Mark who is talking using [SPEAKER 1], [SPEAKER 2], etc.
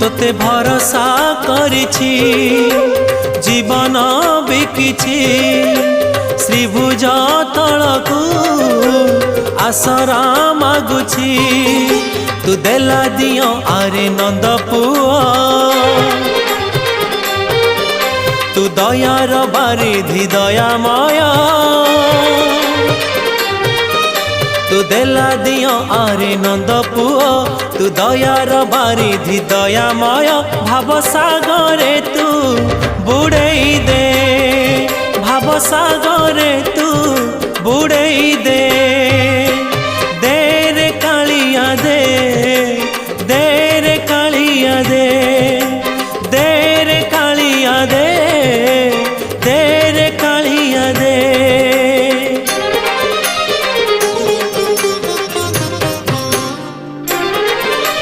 [SPEAKER 1] তোতে ভরসা করেছি জীবন বিকিছি শ্রীভুজ তলকু आसरा मागुछि तू देला दियो आरे नंद पुआ तू दयार बारिधि दयामय तू देला दियो आरे नंद पुआ तू दयार बारिधि दयामय भाव सागरे तू बुड़ेई दे भाव सागरे तू बुड़ेई दे।